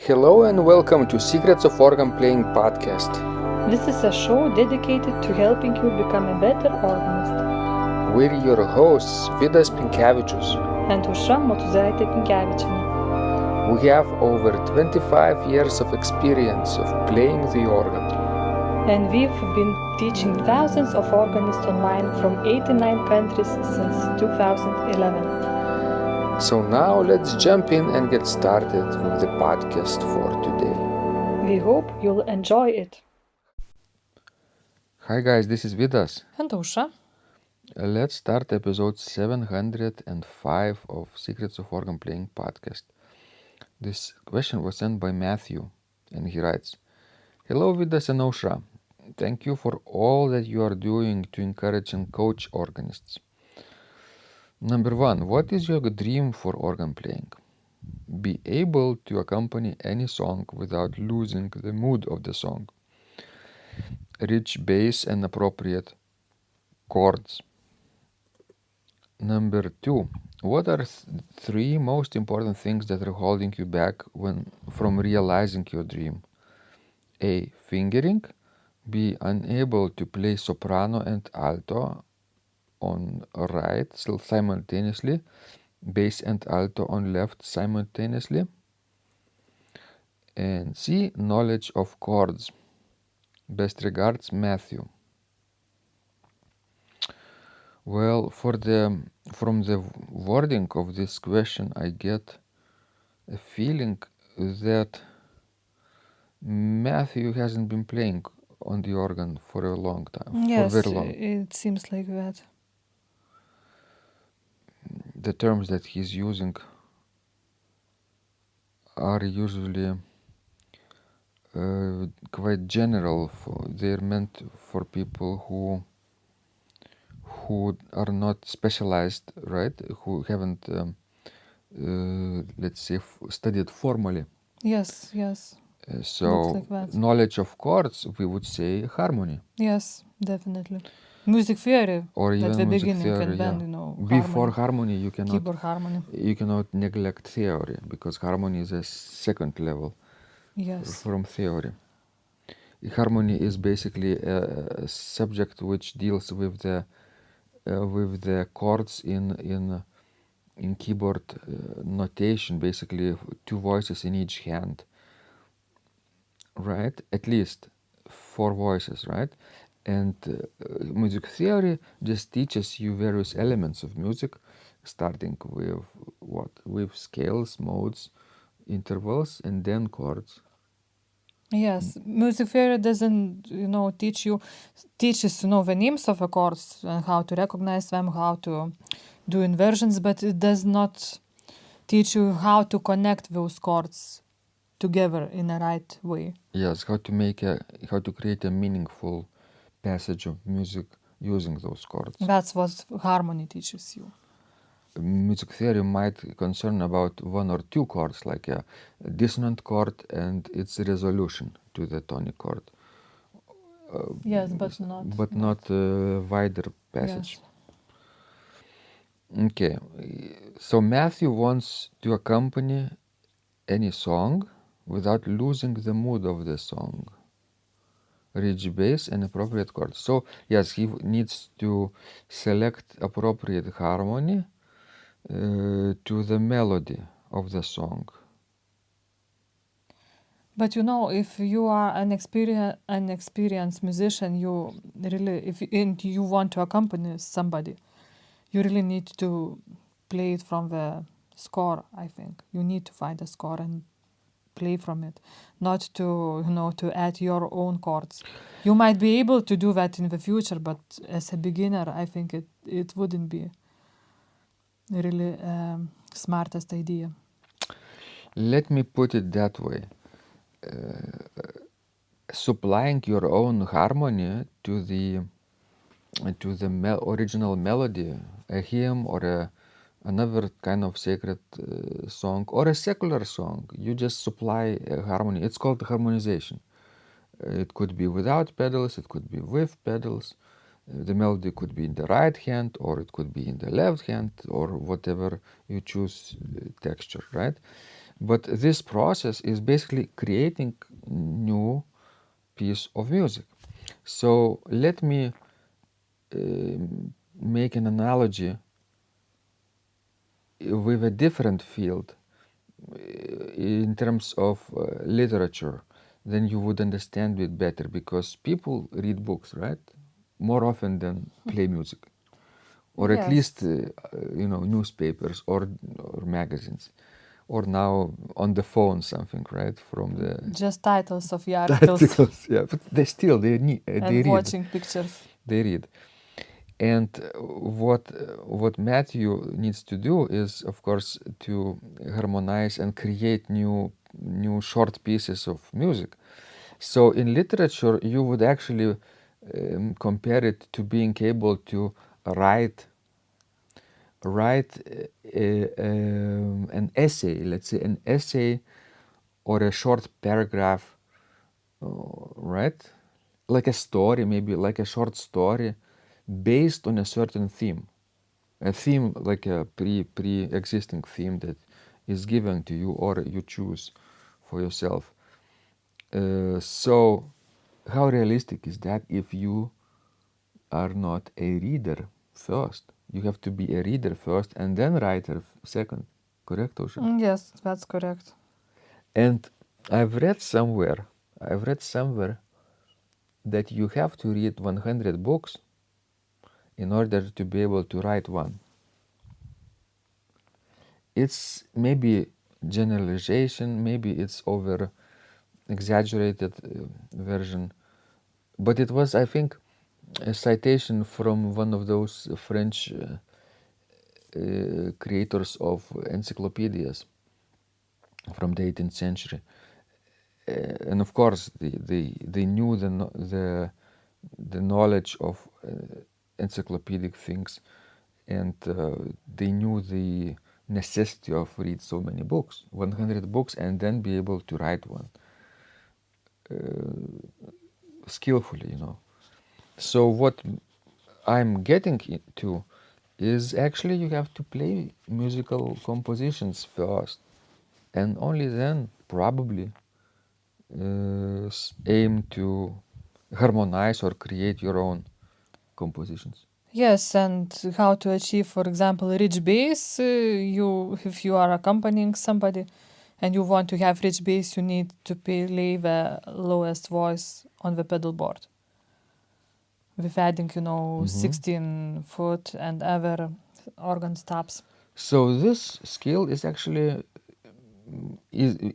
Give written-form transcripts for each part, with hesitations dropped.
Hello and welcome to Secrets of Organ Playing podcast. This is a show dedicated to helping you become a better organist. We're your hosts, Vidas And Ausra Pinkevičienė. We have over 25 years of experience of playing the organ. And we've been teaching thousands of organists online from 89 countries since 2011. So now let's jump in and get started with the podcast for today. We hope you'll enjoy it. Hi guys, this is Vidas. And Ausra. Let's start episode 705 of Secrets of Organ Playing podcast. This question was sent by Mathew, and he writes, Hello Vidas and Ausra. Thank you for all that you are doing to encourage and coach organists. Number 1, what is your dream for organ playing? Be able to accompany any song without losing the mood of the song. Rich bass and appropriate chords. Number 2, what are 3 most important things that are holding you back from realizing your dream? A. Fingering. B. Unable to play soprano and alto on right simultaneously, bass and alto on left simultaneously. And C. Knowledge of chords. Best regards, Mathew. Well, from the wording of this question, I get a feeling that Mathew hasn't been playing on the organ for a long time. Yes, for very long. It seems like that. The terms that he's using are usually quite general. They're meant for people who are not specialized, right? Who haven't, let's say, studied formally. Yes. So like knowledge of chords, we would say harmony. Yes, definitely. Music theory. Or even at the music beginning, theory, and then, yeah. Before harmony, you keyboard harmony. You cannot neglect theory, because harmony is a second level. Yes. From theory. Harmony is basically a subject which deals with the chords in keyboard notation, basically 2 voices in each hand, right? At least 4 voices, right? And music theory just teaches you various elements of music, starting with scales, modes, intervals, and then chords. Yes, music theory doesn't, teaches the names of the chords and how to recognize them, how to do inversions, but it does not teach you how to connect those chords together in the right way. Yes, how to create a meaningful passage of music using those chords. That's what harmony teaches you. Music theory might concern about 1 or 2 chords, like a dissonant chord and its resolution to the tonic chord. Yes, but not a wider passage. Yes. Okay, so Mathew wants to accompany any song without losing the mood of the song. Rich bass and appropriate chords. So yes, he needs to select appropriate harmony to the melody of the song. But if you are an experienced musician, you really, and you want to accompany somebody, you really need to play it from the score. I think you need to find a score and play from it, not to add your own chords. You might be able to do that in the future, but as a beginner, I think it wouldn't be really smartest idea. Let me put it that way. Supplying your own harmony to the original melody, a hymn or another kind of sacred song or a secular song, you just supply a harmony. It's called harmonization. It could be without pedals, it could be with pedals. The melody could be in the right hand, or it could be in the left hand, or whatever you choose texture, right? But this process is basically creating new piece of music. So let me make an analogy with a different field in terms of literature. Then you would understand it better, because people read books, right? More often than play music, or at least Yes. newspapers or magazines, or now on the phone something, right, from the Just titles of the articles articles. Yeah, but they and read, watching pictures. they read. And what Mathew needs to do is, of course, to harmonize and create new short pieces of music. So in literature, you would actually compare it to being able to write an essay, let's say an essay or a short paragraph, right? Like a story, maybe like a short story based on a certain theme. A theme, like a pre-existing theme that is given to you or you choose for yourself. So how realistic is that if you are not a reader first? You have to be a reader first and then writer second. Correct, Ausra? Yes, that's correct. And I've read somewhere, I've read somewhere that you have to read 100 books in order to be able to write one. It's maybe generalization, maybe it's over exaggerated version, but it was, I think, a citation from one of those French creators of encyclopedias from the 18th century. And of course, they knew the knowledge of encyclopedic things, and they knew the necessity of read so many books, 100 books, and then be able to write one skillfully, So what I'm getting into is actually you have to play musical compositions first, and only then probably aim to harmonize or create your own compositions. Yes, and how to achieve, for example, rich bass. If you are accompanying somebody and you want to have rich bass, you need to play the lowest voice on the pedal board with adding, Mhm. 16 foot and other organ stops. So this skill is actually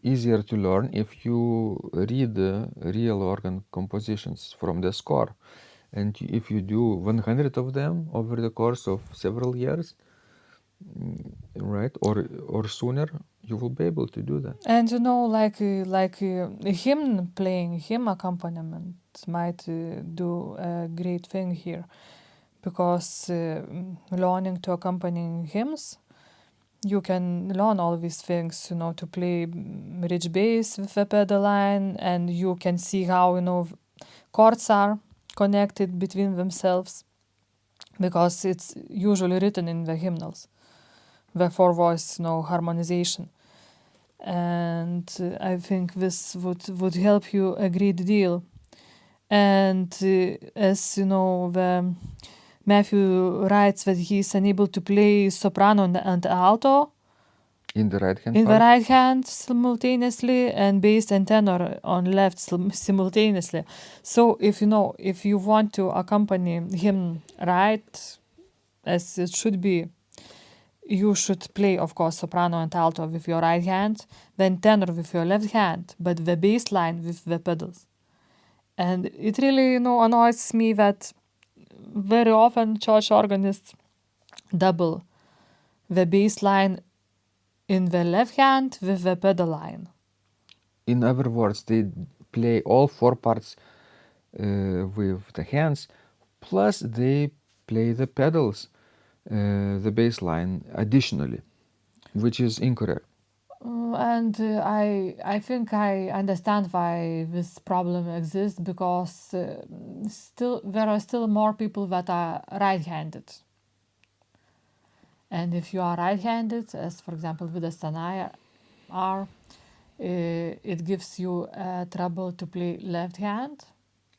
easier to learn if you read the real organ compositions from the score. And if you do 100 of them over the course of several years, right, or sooner, you will be able to do that. And hymn playing, hymn accompaniment might do a great thing here, because learning to accompany hymns, you can learn all these things, to play rich bass with the pedal line, and you can see how, chords are connected between themselves, because it's usually written in the hymnals, the four voice, harmonization. And I think this would help you a great deal. And as the Mathew writes that he is unable to play soprano and alto In the right hand in the part, right hand simultaneously, and bass and tenor on left simultaneously. So if you want to accompany him right, as it should be, you should play, of course, soprano and alto with your right hand, then tenor with your left hand, but the bass line with the pedals. And it really, annoys me that very often church organists double the bass line in the left hand with the pedal line. in other words, they play all four parts with the hands, plus they play the pedals, the bass line additionally, which is incorrect. And I think I understand why this problem exists, because still there are still more people that are right-handed. And if you are right-handed, as for example Vidas and I, are, it gives you trouble to play left hand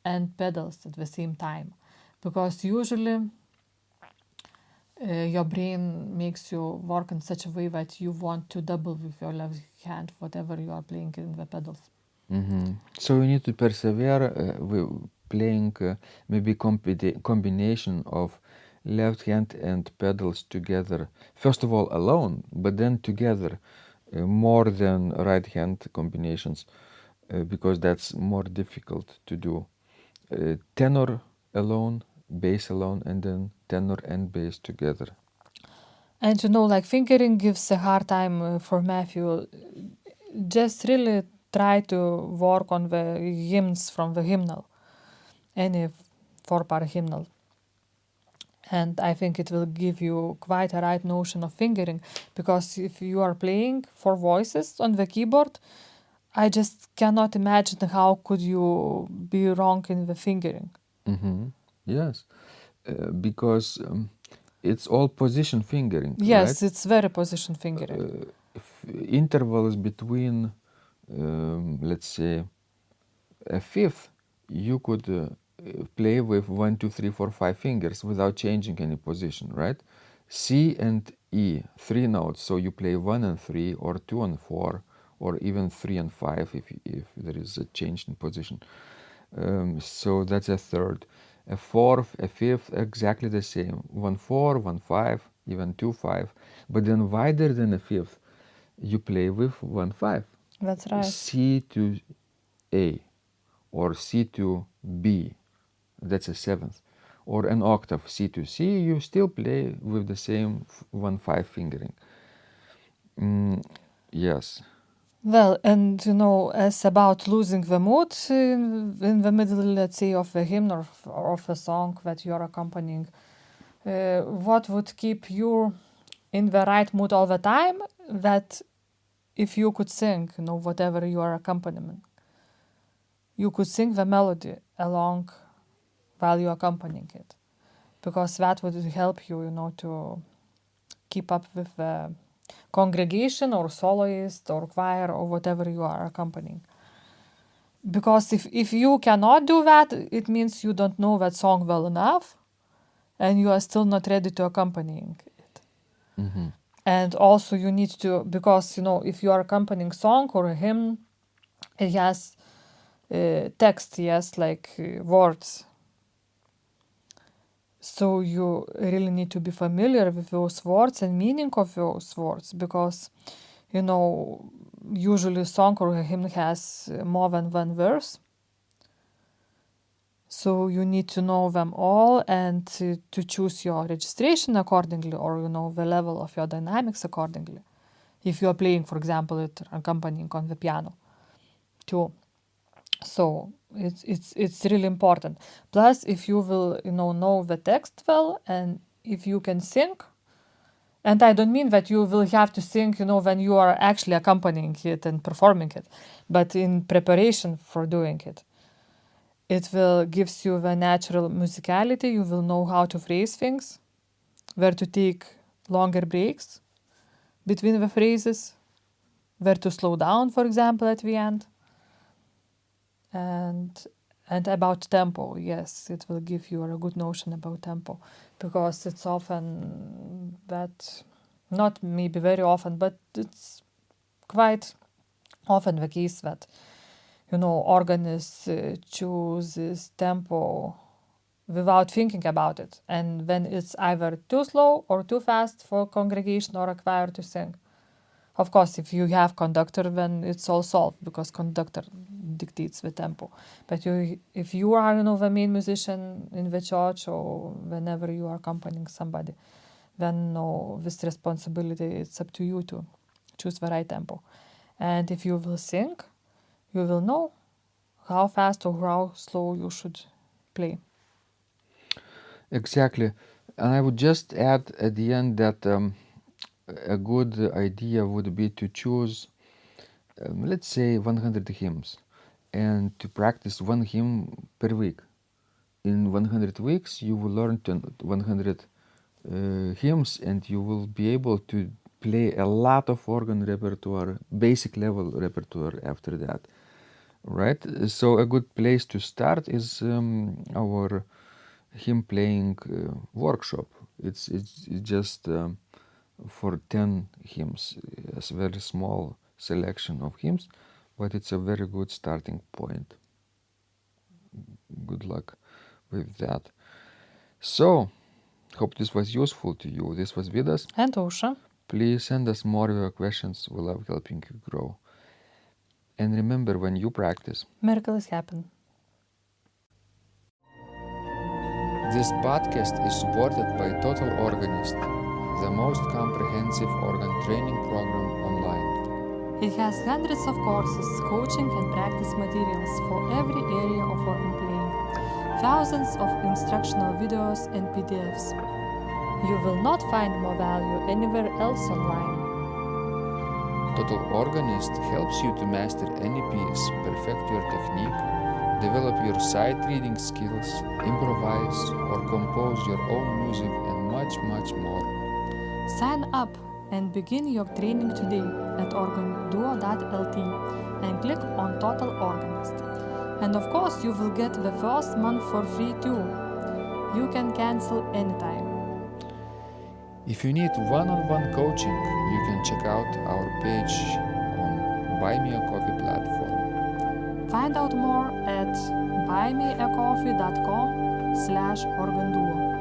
and pedals at the same time, because usually your brain makes you work in such a way that you want to double with your left hand whatever you are playing in the pedals. So you need to persevere with playing maybe combination of left hand and pedals together. First of all alone, but then together, more than right hand combinations, because that's more difficult to do. Tenor alone, bass alone, and then tenor and bass together. And like fingering gives a hard time for Mathew. Just really try to work on the hymns from the hymnal, any four-part hymnal. And I think it will give you quite a right notion of fingering, because if you are playing four voices on the keyboard, I just cannot imagine how could you be wrong in the fingering. Yes, because it's all position fingering, Yes, right? it's very position fingering. Intervals between, let's say, a fifth, you could play with 1, 2, 3, 4, 5 fingers without changing any position, right? C and E, 3 notes, so you play 1 and 3, or 2 and 4, or even 3 and 5 if there is a change in position. So that's a third. A fourth, a fifth, exactly the same. 1, 4, 1, 5, even 2, 5. But then wider than a fifth, you play with 1, 5. That's right. C to A, or C to B, that's a seventh. Or an octave, C to C, you still play with the same 1, 5 fingering. Yes. Well, and as about losing the mood in the middle, let's say, of a hymn or of a song that you are accompanying, what would keep you in the right mood all the time? That if you could sing, whatever you are accompanying, you could sing the melody along while you're accompanying it, because that would help you, to keep up with the congregation or soloist or choir or whatever you are accompanying. Because if you cannot do that, it means you don't know that song well enough and you are still not ready to accompanying it. And also you need to, because if you are accompanying song or a hymn, it has text, yes, like words. So you really need to be familiar with those words and meaning of those words, because usually song or a hymn has more than one verse. So you need to know them all and to choose your registration accordingly, or the level of your dynamics accordingly. If you are playing, for example, it accompanying on the piano too. So it's really important. Plus, if you will know the text well, and if you can sing, and I don't mean that you will have to sing when you are actually accompanying it and performing it, but in preparation for doing it. It will gives you the natural musicality. You will know how to phrase things, where to take longer breaks between the phrases, where to slow down, for example, at the end. And about tempo, yes, it will give you a good notion about tempo, because it's often that, not maybe very often, but it's quite often the case that organists chooses tempo without thinking about it, and then it's either too slow or too fast for congregation or a choir to sing. Of course, if you have conductor, then it's all solved, because conductor dictates the tempo. But if you are the main musician in the church, or whenever you are accompanying somebody, then this responsibility, it's up to you to choose the right tempo. And if you will sing, you will know how fast or how slow you should play. Exactly. And I would just add at the end that a good idea would be to choose, let's say, 100 hymns, and to practice one hymn per week. In 100 weeks, you will learn 100 hymns, and you will be able to play a lot of organ repertoire, basic level repertoire after that, right? So a good place to start is our hymn playing workshop. It's just for 10 hymns. It's a very small selection of hymns, but it's a very good starting point. Good luck with that. So, hope this was useful to you. This was Vidas. And Ausra. Please send us more of your questions. We love helping you grow. And remember, when you practice, Miracles happen. This podcast is supported by Total Organist, the most comprehensive organ training program online. It has hundreds of courses, coaching and practice materials for every area of organ playing, thousands of instructional videos and PDFs. You will not find more value anywhere else online. Total Organist helps you to master any piece, perfect your technique, develop your sight reading skills, improvise or compose your own music, and much, much more. Sign up and begin your training today at organduo.lt and click on Total Organist. And of course, you will get the first month for free too. You can cancel anytime. If you need one-on-one coaching, you can check out our page on Buy Me a Coffee platform. Find out more at buymeacoffee.com/organduo.